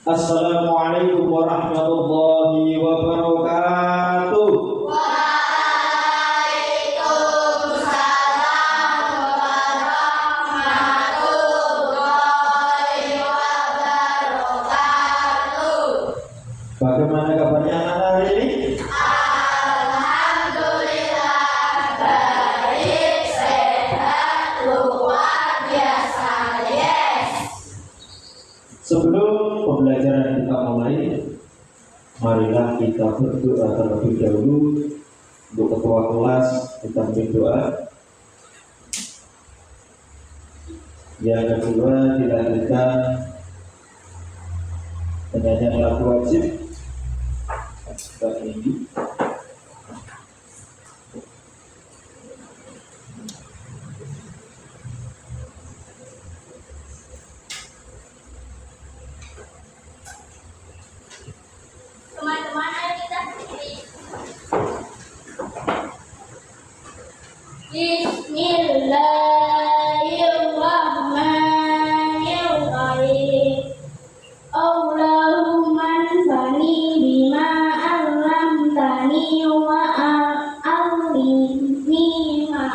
Assalamualaikum warahmatullahi wabarakatuh. Waalaikumsalam warahmatullahi wabarakatuh. Bagaimana kabarnya anak-anak hari ini? Alhamdulillah baik, sehat, luar biasa. Yes. Sebelum pembelajaran kita mulai, marilah kita berdoa terlebih dahulu. Untuk ketua kelas kita berdoa. Yang kedua dilanjutkan penyanyian lagu wajib bagi ini. Teman-teman, ayo kita berdiri. Bismillahirrahmanirrahim. Allahumma anfa'ni bima 'allamtani wa 'allimni ma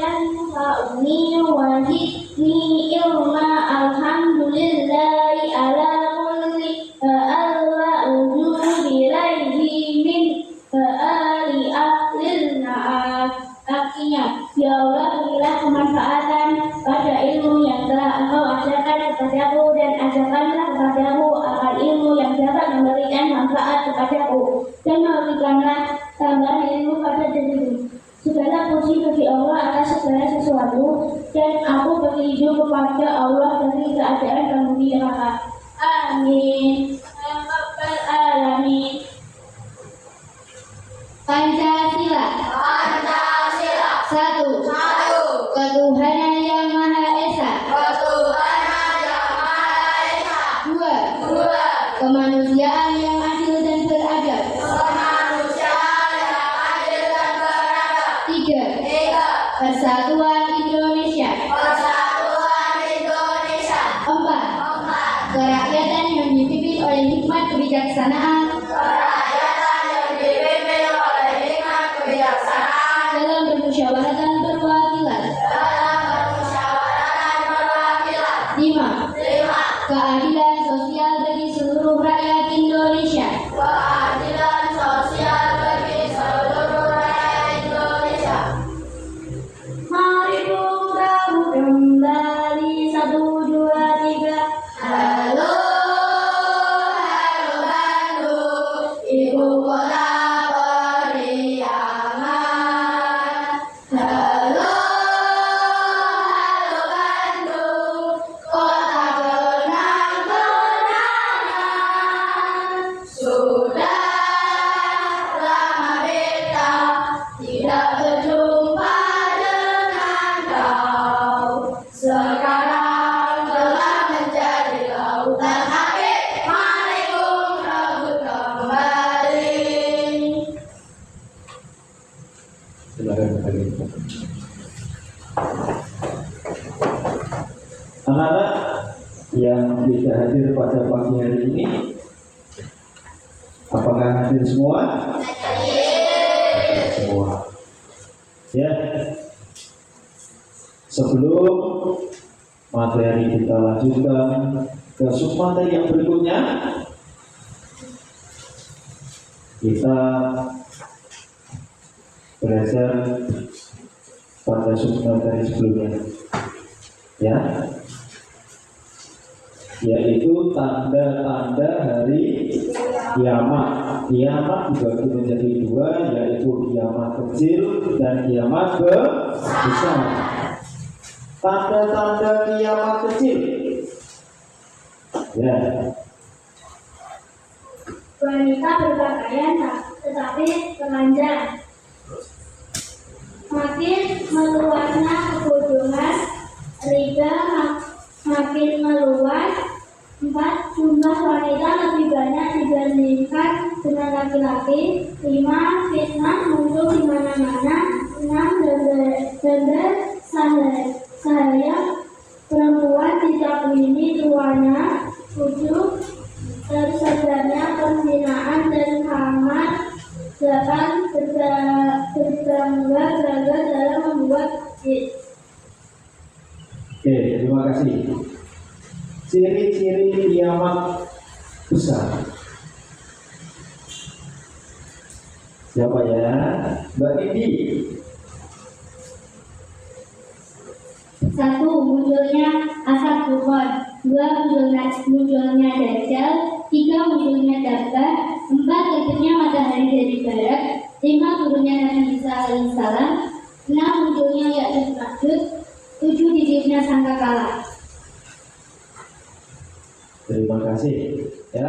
yanfa'uni wa zidni ilma. Alhamdulillahi ala kulli hal wa ujudi ilaihi min hali ahlil na'at. Artinya, ya Allah, berilah kemanfaatan pada ilmu yang telah Engkau ajarkan kepadaku, dan ajarkanlah kepadaku akan ilmu yang dapat memberikan manfaat kepadaku, dan memberikanlah tambahan ilmu pada diriku. Segala puji bagi Allah atas segala sesuatu, dan aku berlindung kepada Allah dari keadaan kamu neraka. Amin. Ya Rabbal Alamin. Pancasila. Satu. Ketuhanan yang Maha Esa. Dua. Kemanusiaan yang adil dan beradab. Tiga. Persatuan Indonesia. Empat. Kerakyatan yang dipimpin oleh hikmat kebijaksanaan dalam bermusyawarah dan perwakilan. 5. Keadilan sosial bagi seluruh rakyat Indonesia. Mari Bung kembali 1, 2, 3. Halo Bandung, ibu kota periangan. Halo Bandung, kota kenang-kenangan. Sudah lama beta tidak berjumpa dengan kau. Sekarang telah menjadi lautan Habib. Mari Bung rebut kembali. Silakan kembali. Anak-anak yang tidak hadir pada pagi hari ini, apakah hadir semua? Hadir semua. Ya. Sebelum materi kita lanjutkan ke submateri yang berikutnya, kita belajar pada submateri sebelumnya, ya, yaitu tanda-tanda hari kiamat. Kiamat dibagi menjadi dua, yaitu kiamat kecil dan kiamat besar. Tanda-tanda kiamat kecil, ya. Wanita berpakaian tetapi telanjang. Makin meluasnya kebodohan, riba makin meluas. 4. Jumlah wanita lebih banyak dibandingkan dengan laki-laki. 5. Fitnah muncul di mana-mana. 6. Sahaya perempuan tidak ini tuanya. 7. tersebarnya penghinaan dan hamar akan berbangga-bangga dalam membuat masjid. Oke, terima kasih. Ciri-ciri kiamat besar. Siapa ya? Mbak Indi. 1. Munculnya asap dukhan. 2. Munculnya dajjal. 3. Munculnya Dabbar. 4. Terbitnya matahari dari barat. 5. Turunnya Nabi Isa alaihissalam. 6. Munculnya Ya'juj Ma'juj. 7. Didiknya sangkakala. Terima kasih. Ya.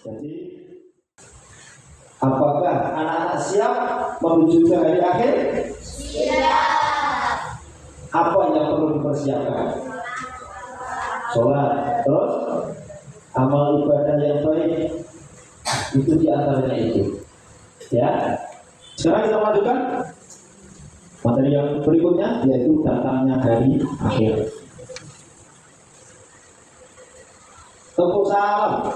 Jadi, apakah anak-anak siap menuju ke hari akhir? Siap. Apa yang perlu dipersiapkan? Sholat, terus amal ibadah yang baik, itu diantaranya itu. Ya. Sekarang kita lanjutkan materi yang berikutnya, yaitu datangnya hari akhir. Tepuk salam.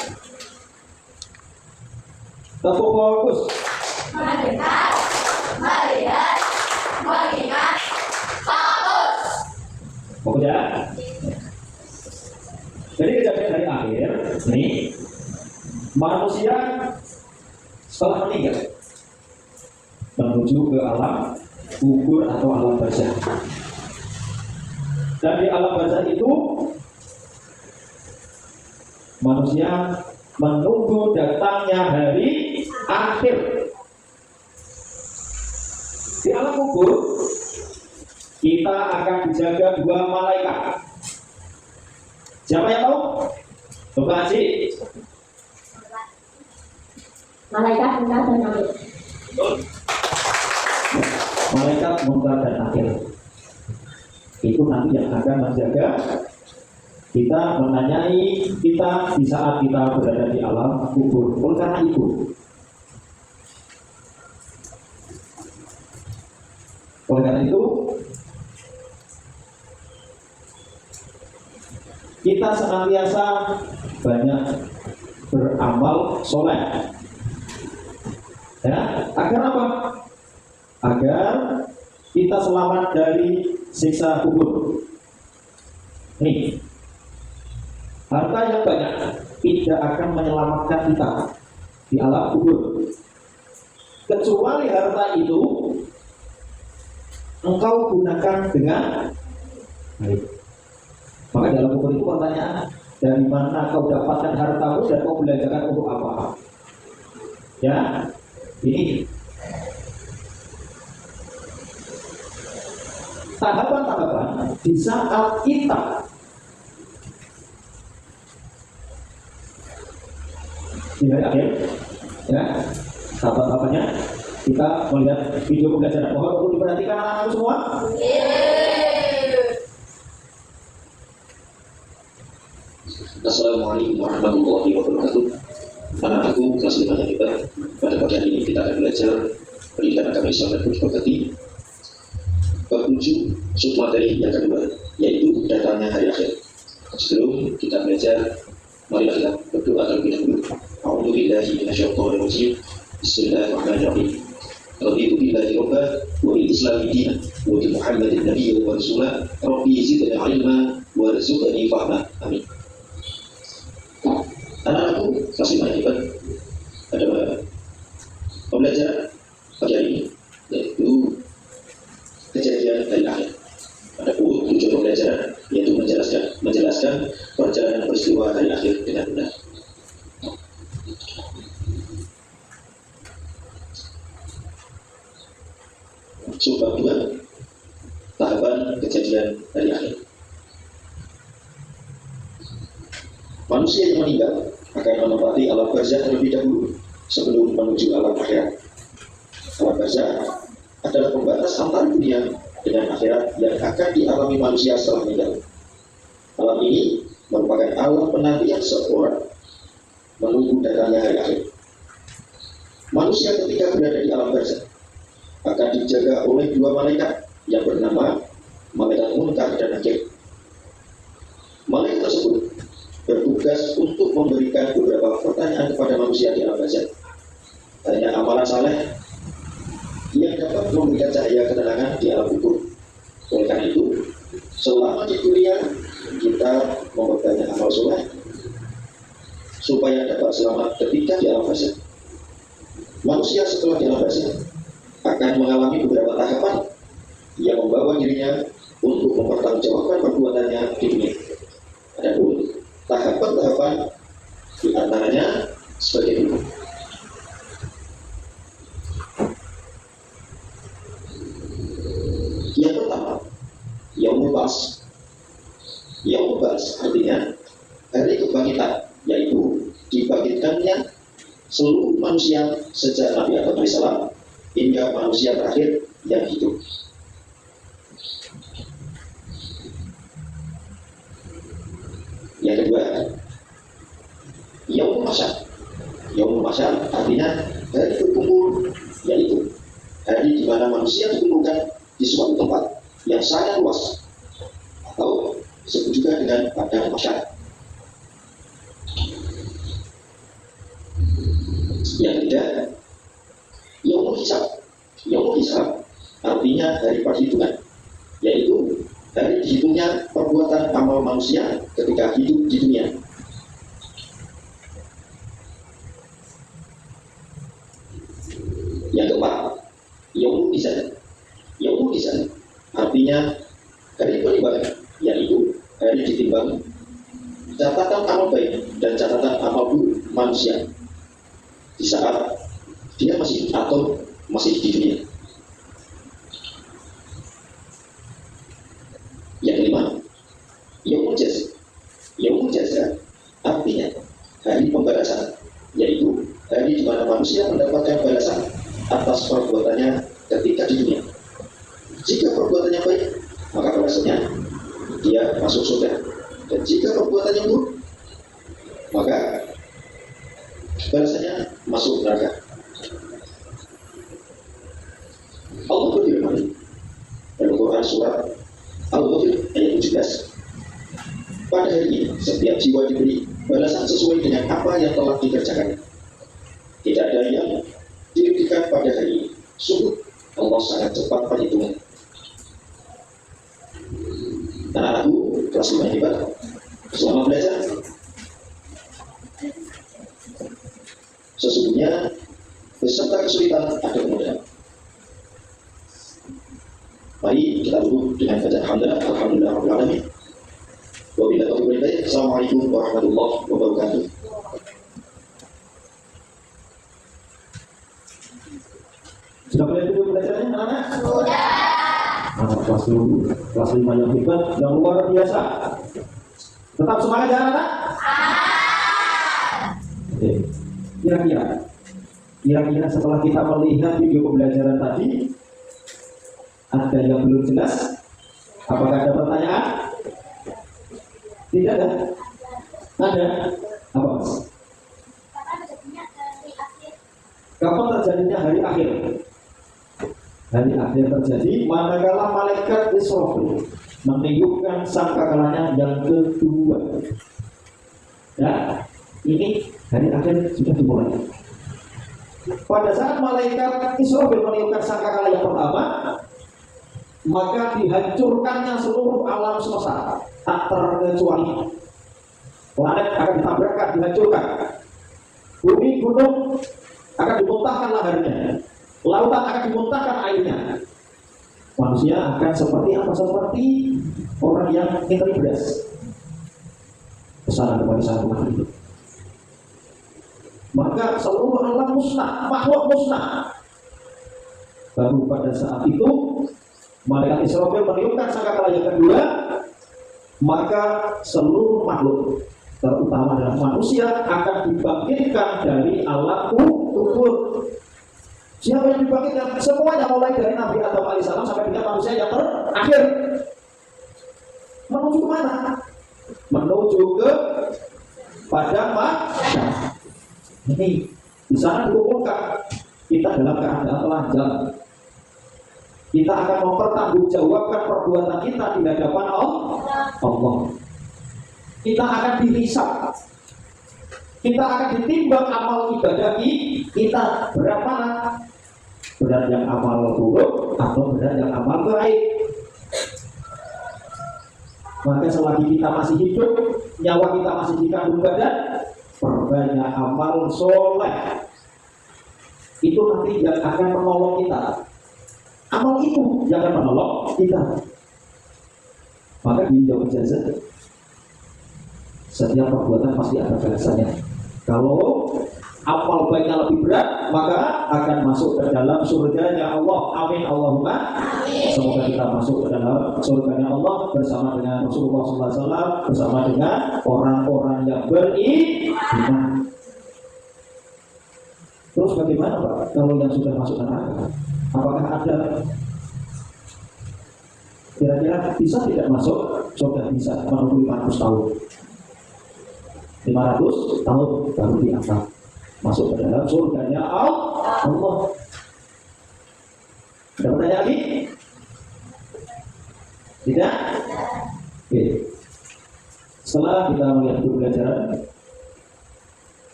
Tepuk fokus. Mendekat, melihat, mengingat, fokus. Fokus ya. Jadi kejadian hari akhir ini, manusia setelah meninggal menuju ke alam kubur atau alam barzah. Dan di alam barzah itu manusia menunggu datangnya hari akhir. Di alam kubur kita akan dijaga 2 malaikat. Siapa yang tahu? Coba Haji. Malaikat Munkar dan Nakir. Malaikat Munkar dan Nakir. Itu nanti yang akan menjaga kita, menanyai kita di saat kita berada di alam kubur. Oleh karena itu, kita senantiasa banyak beramal soleh. Ya, agar apa? Agar kita selamat dari siksa kubur. Nih, harta yang banyak tidak akan menyelamatkan kita di alam kubur, kecuali harta itu engkau gunakan dengan baik. Maka dalam kubur itu pertanyaan, dari mana kau dapatkan hartamu dan kau belanjakan untuk apa? Ya, ini tahapan-tahapan di saat kita di hari akhir, ya, tahapan-tahapannya kita melihat video pembelajaran. Mohon untuk diperhatikan anak-anak semua. Assalamualaikum warahmatullahi wabarakatuh. Anak-anakku kelas 5 yang hebat, pada pagi hari ini kita akan belajar pendidikan agama Islam dan berprogati. Bab 7 submateri yang kedua, yaitu datangnya hari akhir. Sebelum kita belajar, mari kita berdoa terlebih dahulu. A'udzubillahi minasyaitonir rajim. Bismillahirrahmanirrahim. Raditu billahi robba wa bil islami dinan wa bi Muhammadin nabiyyan wa rasulah. Rabbi zidni ilma warzuqni fahma. Amin. Anak-anakku kelas 5 yang hebat, ada pembelajaran pagi hari ini, yaitu kejadian hari akhir. Ada 7 pembelajaran, yaitu menjelaskan perjalanan peristiwa hari akhir dengan benar. Subbab 2, tahapan kejadian hari akhir. Manusia yang meninggal akan menempati alam barzah terlebih dahulu sebelum menuju alam akhirat. Alam barzah adalah pembatas antara dunia dengan akhirat yang akan dialami manusia setelah meninggal. Alam ini merupakan alam penantian seorang menunggu datangnya hari akhir. Manusia ketika berada di alam barzah akan dijaga oleh 2 malaikat yang bernama Malaikat Munkar dan Nakir. Malaikat tersebut bertugas bertugas untuk memberikan beberapa pertanyaan kepada manusia di alam barzakh. Tanya amalan saleh yang dapat memberikan cahaya ketenangan di alam kubur. Oleh karena itu, selama di dunia kita memperbanyak amal soleh supaya dapat selamat ketika di alam barzakh. Manusia setelah di alam barzakh akan mengalami beberapa tahapan yang membawa dirinya untuk mempertanggungjawabkan perbuatannya di dunia. Ada pun tahapan-tahapan di antaranya sebagai berikut. Yang pertama, Yaumul Ba'ts. Yaumul Ba'ts artinya hari kebangkitan, yaitu dibangkitkannya seluruh manusia sejak Nabi Adam AS hingga manusia terakhir yang hidup. Yang kedua, Yaumul Masyar. Yaumul Masyar artinya hari berkumpul, yaitu hari di mana manusia dikumpulkan di suatu tempat yang sangat luas, atau disebut juga dengan padang masyar. Yang ketiga, Yaumul Hisab. Yaumul Hisab artinya hari perhitungan, yaitu hari dihitungnya perbuatan amal manusia ketika hidup di dunia. Yang keempat, Yaumul Mizan. Yaumul Mizan artinya hari penimbangan, yaitu hari ditimbang catatan amal baik dan catatan amal buruk manusia di saat dia masih atau masih di dunia. Yang kelima, Yaumul Jazaa. Yaumul Jazaa artinya hari pembalasan, yaitu hari di mana manusia mendapatkan balasan atas perbuatannya ketika di dunia. Jika perbuatannya baik, maka balasannya dia masuk surga, dan jika perbuatannya buruk, maka balasannya masuk neraka. Allah berfirman dalam Quran surat Al-Ghafir ayat 17, pada hari ini setiap jiwa diberi balasan sesuai dengan apa yang telah dikerjakan. Tidak ada yang dirugikan pada hari ini. Sungguh Allah sangat cepat perhitungan. Anak-anakku kelas 5 hebat, selama belajar sesungguhnya beserta kesulitan ada kemudahan. Mari kita duduk dengan bacaan hamdalah. Alhamdulillahirabbil alamin. Wabillahi taufiq wal hidayah. Assalamualaikum warahmatullahi wabarakatuh. Sudah boleh duduk belajarnya anak-anak? Sudah. Anak kelas 2, kelas 5 yang hebat, yang luar biasa. Tetap semangat ya anak-anak? Oke. Kira-kira setelah kita melihat video pembelajaran tadi, ada yang belum jelas? Apakah ada pertanyaan? Tidak ada? Ada? Apa mas? Kapan terjadinya hari akhir? Hari akhir terjadi manakala malaikat Israfil meniupkan sangkakalanya yang kedua. Ya, ini hari akhir sudah dimulai. Pada saat malaikat Israfil meniupkan sangkakala yang pertama, maka dihancurkannya seluruh alam semesta, tak terkecuali. Planet akan ditabrakkan, dihancurkan. Bumi, gunung akan dimuntahkan laharnya, lautan akan dimuntahkan airnya. Manusia akan seperti apa? Seperti orang yang nginteri beras. Kesana kembali satu itu. Maka seluruh alam musnah, makhluk musnah. Baru pada saat itu malaikat Israfil meniupkan sangkakala yang kedua, maka seluruh makhluk, terutama adalah manusia, akan dibangkitkan dari alam kubur. Siapa yang dibangkitkan? Semuanya, mulai dari Nabi Adam AS sampai dengan manusia yang terakhir. Menuju ke mana? Menuju ke padang mahsyar. Ini di sana dikumpulkan kita dalam keadaan telanjang. Kita akan mempertanggungjawabkan perbuatan kita di hadapan Allah. Kita akan dihisab kita akan ditimbang amal ibadah kita berat mana? Berat yang amal buruk atau berat yang amal baik. Maka selagi kita masih hidup, nyawa kita masih di kandung badan, perbanyak amal soleh. Itu nanti yang akan menolong kita. Amal itu yang akan menolong kita. Maka di jauh jazat, setiap perbuatan pasti ada balasannya. Kalau amal baiknya lebih berat, maka akan masuk ke dalam surganya Allah. Amin Allahumma. Semoga kita masuk ke dalam surganya Allah bersama dengan Rasulullah SAW, bersama dengan orang-orang yang beriman. Terus bagaimana Pak kalau yang sudah masuk neraka? Apakah ada kira-kira bisa tidak masuk? Sudah bisa, menunggu 500 tahun. 500 tahun baru diangkat masuk ke dalam surganya Allah. Ada pertanyaan lagi? Tidak? Oke. Setelah kita melihat pembelajaran,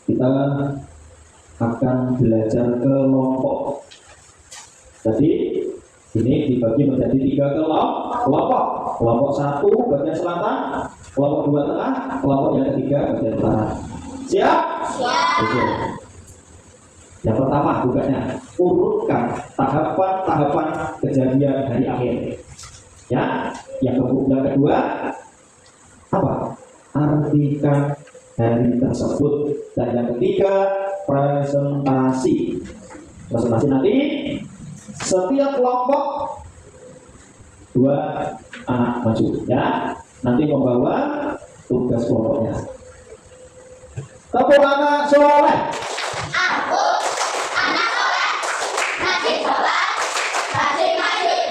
kita akan belajar kelompok. Jadi ini dibagi menjadi 3 kelompok. Kelompok 1 bagian selatan, kelompok 2 tengah, kelompok yang ketiga bagian utara. Siap? Siap. Oke. Yang pertama bukannya urutkan tahapan-tahapan kejadian hari akhir. Ya. Yang kedua apa? Artikan hari tersebut. Dan yang ketiga presentasi. Presentasi nanti setiap kelompok 2 anak maju ya. Nanti membawa tugas kelompoknya. Tepuk anak soleh. Aku anak soleh, rajin sholat, rajin ngaji,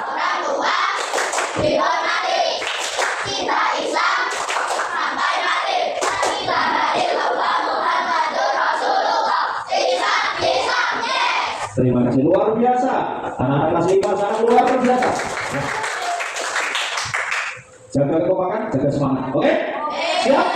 orang tua dihormati, cinta Islam sampai mati. La ilaha illallah Muhammadur Rasulullah. Islam, yes. Terima kasih, luar biasa. Anak-anak kelas 5 sangat luar biasa. Jaga kekompakan, jaga semangat. Oke? Siap?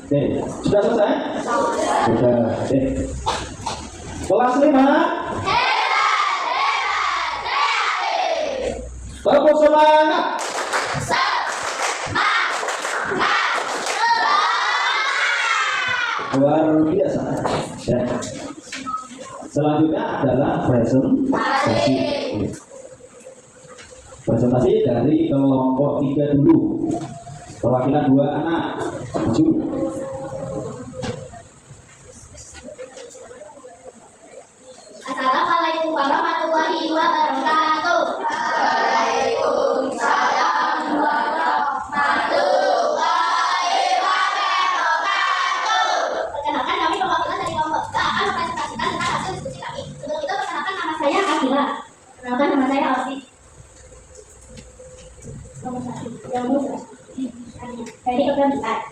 Oke, sudah selesai? Sudah. Oke. Kelas 5. Tepuk semangat. Luar biasa. Ya. Selanjutnya adalah presentasi. Presentasi dari kelompok 3 dulu. Perwakilan 2 anak. Maju. Assalamualaikum warahmatullahi wabarakatuh. Waalaikumsalam warahmatullahi hari kebangkitan.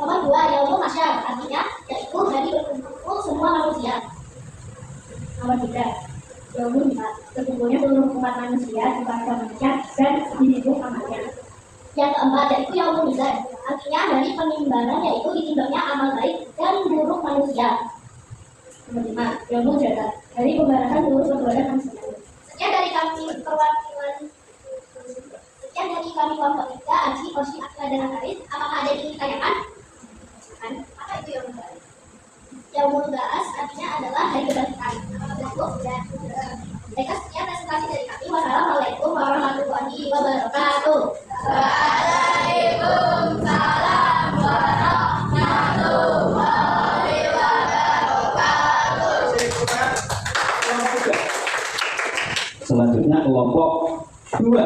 Nomor 2 yaumul mahsyar, artinya yaitu hari berkumpul semua manusia. Nomor 3 yaumul mizan, berkumpulnya seluruh umat manusia di bangsa manusia dan dihitung amalnya. Yang keempat yaitu yaumul mizan, artinya hari penimbangan yaitu ditimbangnya amal baik dan buruk manusia. Nomor 5 yaumul jazaa, hari pembalasan seluruh perbuatan manusia. Sekian dari kami kelompok 3, Aji, Osi, Akila, dan Akaris. Apakah ada yang ingin ditanyakan? Apa itu yaumul ba'ats? Yaumul ba'ats artinya adalah hari kebangkitan. Baiklah, sekian presentasi dari kami. Wassalamualaikum warahmatullahi wabarakatuh. Waalaikumsalam warahmatullahi wabarakatuh. Selanjutnya kelompok 2.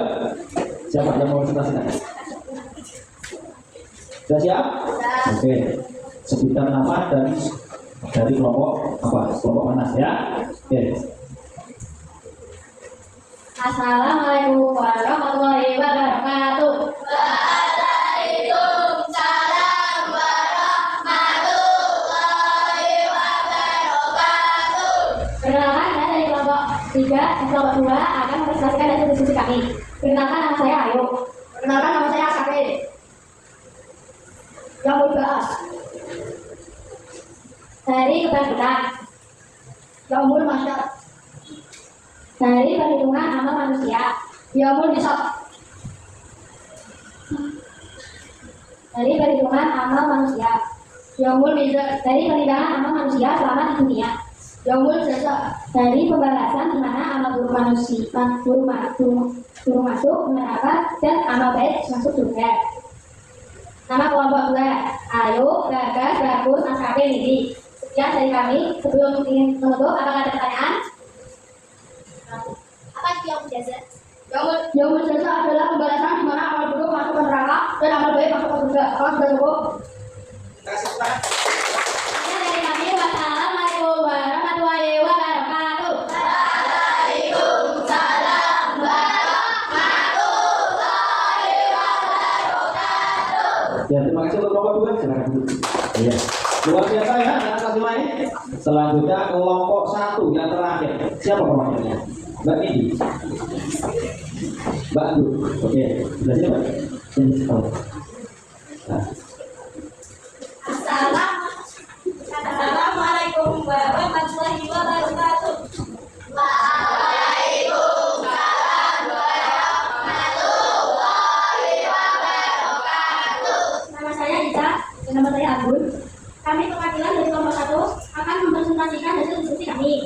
Siapa yang mau presentasikan? Sudah siap? Oke. Sebutkan nama dan dari kelompok apa? Kelompok mana ya? Oke. Assalamualaikum warahmatullahi wabarakatuh. Waalaikumsalam warahmatullahi wabarakatuh. Perkenalkan, saya dari kelompok 3 dan kelompok 2 akan mempresentasikan hasil diskusi kami. Perkenalkan, nama saya Ayu. Perkenalkan, nama saya Asafi. Yaumul ba'ats, hari kebangkitan. Yaumul mahsyar, dari perhitungan amal manusia. Yaumul hisab, dari perhitungan amal manusia. Yaumul mizan, dari penimbangan amal manusia selama di dunia. Yaumul jazaa, dari pembalasan di mana amal buruk manusia buruk masuk neraka dan amal baik masuk surga. Nama kelompok 2, Ayu, Bagas, Bagus, Asafi, Nidi. Sekian dari kami. Sebelum ingin menutup, apakah ada pertanyaan? Apa itu yaumul jazaa? Yaumul jazaa adalah pembalasan di mana amal buruk masuk ke neraka dan amal baik masuk ke surga. Kalau sudah cukup. Sekian dari kami. Wassalamualaikum warahmatullahi wabarakatuh. Waalaikumsalam warahmatullahi wabarakatuh. Ya, terima kasih untuk kelompok 2. Silakan dulu. Ya. Luar biasa ya, anak kelas 5 ini. Selanjutnya kelompok 1 yang terakhir. Siapa perwakilannya? Mbak Nidi. Mbak Du. Oke. Sudah siap, Mbak? Sini. Oh. Nah. Assalamualaikum warahmatullahi wabarakatuh. Waalaikumsalam warahmatullahi wabarakatuh. Nama saya Ica dan nama saya Abdul. Kami perwakilan dari kelompok 1 akan mempresentasikan hasil diskusi kami.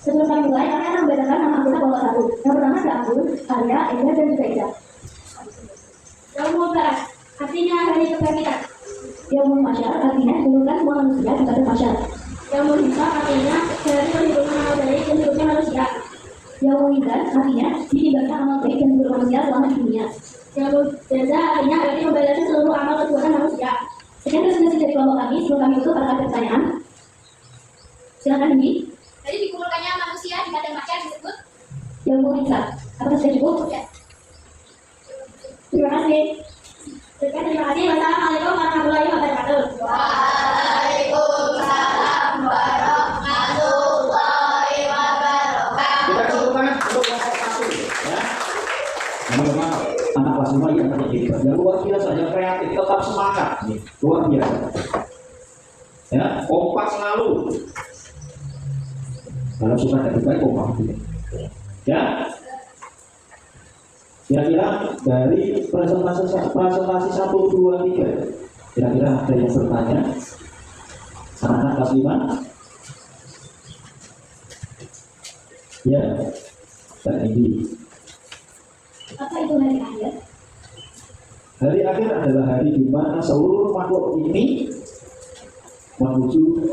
Sebelum kami mulai, kami akan membedakan nama anggota kelompok 1. Yang pertama ada Abdul, Arya, Enda, dan juga Ica. Yaumul ba'ats, artinya hari kebangkitan. Yaumul mahsyar, artinya mengumpulkan semua manusia di pada mahsyar. Yaumul hisab, artinya dari perhitungan amal baik dan buruknya manusia. Yaumul mizan, artinya ditimbangkan amal baik dan buruk manusia selama di dunia. Yaumul jazaa, artinya berarti pembalasan seluruh amal perbuatan manusia. Sekian presentasi dari kelompok kami. Sebelum kami tutup, apakah ada pertanyaan? Silakan Dini. Jadi dikumpulkannya manusia di padang mahsyar disebut Yaumul hisab. Apakah sudah cukup? ya. Terima kasih. Sekian, terima kasih. Wassalamualaikum warahmatullahi wabarakatuh. Waalaikumsalam warahmatullahi wabarakatuh. Kita kasih tepuk tangan untuk kelompok 1 ya. Memang anak kelas 5 yang terlibat, yang luar biasa, yang kreatif, tetap semangat nih, luar biasa. Ya, kompak selalu. Kalau suka dari baik kompak gitu. Ya. Kira-kira dari presentasi 1, 2, 3, kira-kira ada yang bertanya? Anak-anak kelas 5? Ya, Mbak Indi. Apa itu hari akhir? Hari akhir adalah hari di mana seluruh makhluk ini menuju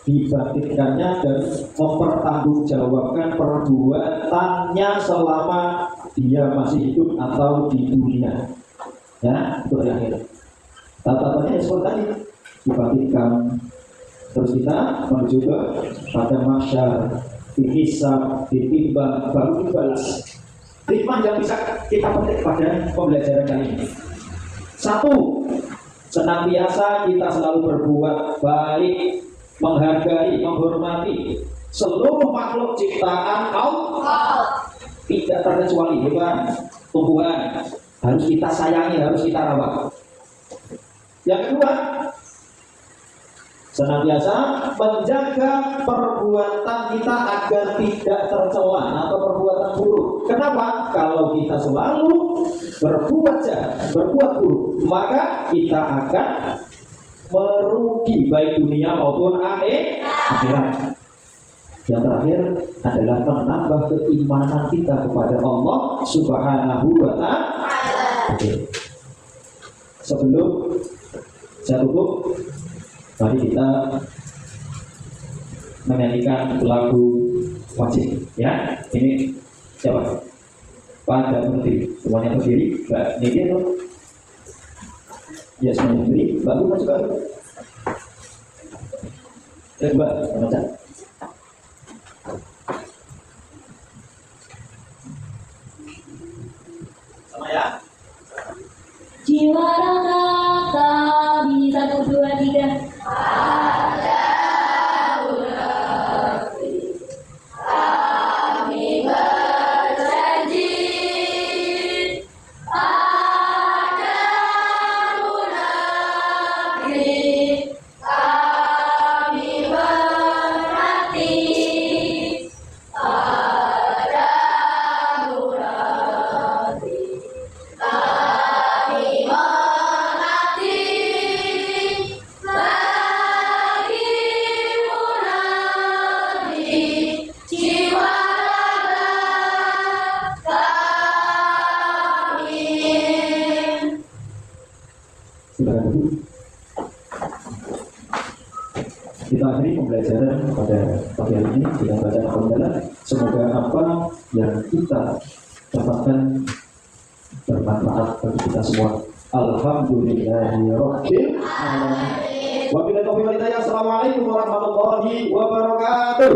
dibangkitkannya dan mempertanggungjawabkan perbuatannya selama dia masih hidup atau di dunia. Ya, itu hari akhir. Tatapannya seperti tadi, dibangkitkan. Terus kita menuju ke pada mahsyar, dihisab, ditimbang, baru dibalas. Hikmah yang bisa kita petik pada pembelajaran kali ini. Satu, senantiasa kita selalu berbuat baik, menghargai, menghormati seluruh makhluk ciptaan Allah, tidak terkecuali hewan, tumbuhan, harus kita sayangi, harus kita rawat. Yang kedua, senantiasa menjaga perbuatan kita agar tidak tercela atau perbuatan buruk. Kenapa? Kalau kita selalu berbuat jahat, berbuat buruk, maka kita akan merugi baik dunia maupun akhirat. Yang terakhir adalah menambah keimanan kita kepada Allah Subhanahu wa Ta'ala. Oke. Sebelum saya tutup, mari kita menyanyikan lagu wajib, ya. Ini siapa? Pada berdiri, semuanya berdiri. Mbak Niki tuh, ya semuanya berdiri. Bagus masuk baru. Mbak, baca. Sama ya. Jiwa raga kami 1, 2, 3. Kita akhiri pembelajaran pada pagi hari ini dengan bacaan alhamdulillah. Semoga apa yang kita dapatkan bermanfaat bagi kita semua. Alhamdulillahirabbil alamin. Wabillahi taufiq wal hidayah. Assalamualaikum warahmatullahi wabarakatuh.